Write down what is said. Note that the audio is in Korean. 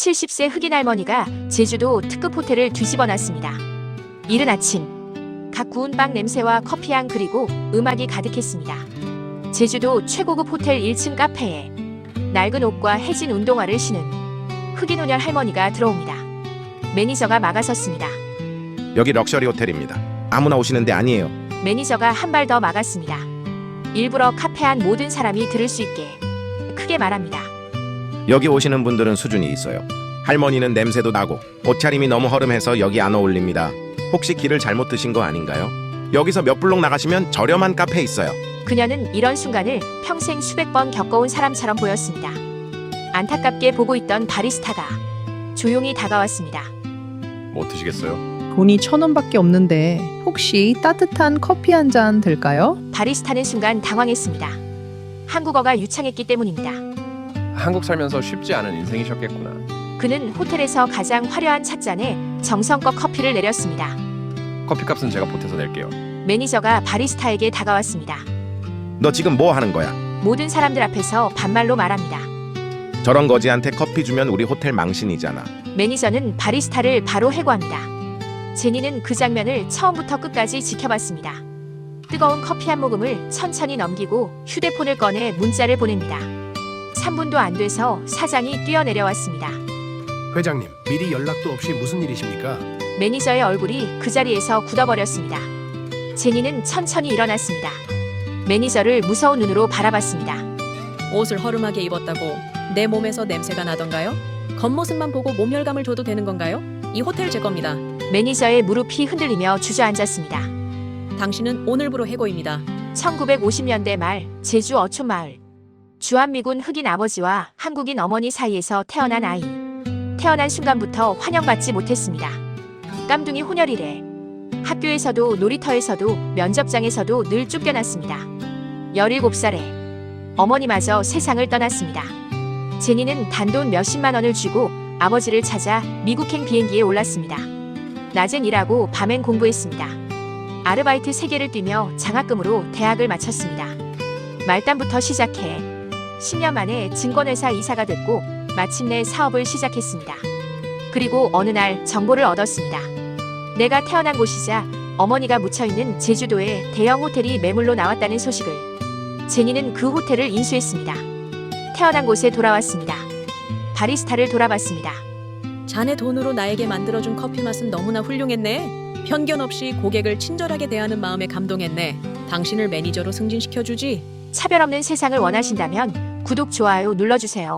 70세 흑인 할머니가 제주도 특급 호텔을 뒤집어놨습니다. 이른 아침, 각 구운 빵 냄새와 커피향 그리고 음악이 가득했습니다. 제주도 최고급 호텔 1층 카페에 낡은 옷과 해진 운동화를 신은 흑인 혼혈 할머니가 들어옵니다. 매니저가 막아섰습니다. 여기 럭셔리 호텔입니다. 아무나 오시는 데 아니에요. 매니저가 한 발 더 막았습니다. 일부러 카페 안 모든 사람이 들을 수 있게 크게 말합니다. 여기 오시는 분들은 수준이 있어요. 할머니는 냄새도 나고 옷차림이 너무 허름해서 여기 안 어울립니다. 혹시 길을 잘못 드신 거 아닌가요? 여기서 몇 블록 나가시면 저렴한 카페 있어요. 그녀는 이런 순간을 평생 수백 번 겪어온 사람처럼 보였습니다. 안타깝게 보고 있던 바리스타가 조용히 다가왔습니다. 뭐 드시겠어요? 돈이 1,000원밖에 없는데 혹시 따뜻한 커피 한 잔 될까요? 바리스타는 순간 당황했습니다. 한국어가 유창했기 때문입니다. 한국 살면서 쉽지 않은 인생이셨겠구나. 그는 호텔에서 가장 화려한 찻잔에 정성껏 커피를 내렸습니다. 커피값은 제가 보태서 낼게요. 매니저가 바리스타에게 다가왔습니다. 너 지금 뭐 하는 거야? 모든 사람들 앞에서 반말로 말합니다. 저런 거지한테 커피 주면 우리 호텔 망신이잖아. 매니저는 바리스타를 바로 해고합니다. 제니는 그 장면을 처음부터 끝까지 지켜봤습니다. 뜨거운 커피 한 모금을 천천히 넘기고 휴대폰을 꺼내 문자를 보냅니다. 3분도 안 돼서 사장이 뛰어내려왔습니다. 회장님, 미리 연락도 없이 무슨 일이십니까? 매니저의 얼굴이 그 자리에서 굳어버렸습니다. 제니는 천천히 일어났습니다. 매니저를 무서운 눈으로 바라봤습니다. 옷을 허름하게 입었다고 내 몸에서 냄새가 나던가요? 겉모습만 보고 몸열감을 줘도 되는 건가요? 이 호텔 제 겁니다. 매니저의 무릎이 흔들리며 주저앉았습니다. 당신은 오늘부로 해고입니다. 1950년대 말 제주 어촌마을. 주한미군 흑인 아버지와 한국인 어머니 사이에서 태어난 아이. 태어난 순간부터 환영받지 못했습니다. 깜둥이 혼혈이래. 학교에서도 놀이터에서도 면접장에서도 늘 쫓겨났습니다. 17살에 어머니마저 세상을 떠났습니다. 제니는 단돈 몇십만 원을 주고 아버지를 찾아 미국행 비행기에 올랐습니다. 낮엔 일하고 밤엔 공부했습니다. 아르바이트 3개를 뛰며 장학금으로 대학을 마쳤습니다. 말단부터 시작해 10년 만에 증권회사 이사가 됐고 마침내 사업을 시작했습니다. 그리고 어느 날 정보를 얻었습니다. 내가 태어난 곳이자 어머니가 묻혀있는 제주도에 대형 호텔이 매물로 나왔다는 소식을. 제니는 그 호텔을 인수했습니다. 태어난 곳에 돌아왔습니다. 바리스타를 돌아봤습니다. 자네 돈으로 나에게 만들어준 커피 맛은 너무나 훌륭했네. 편견 없이 고객을 친절하게 대하는 마음에 감동했네. 당신을 매니저로 승진시켜주지. 차별 없는 세상을 원하신다면 구독, 좋아요 눌러주세요.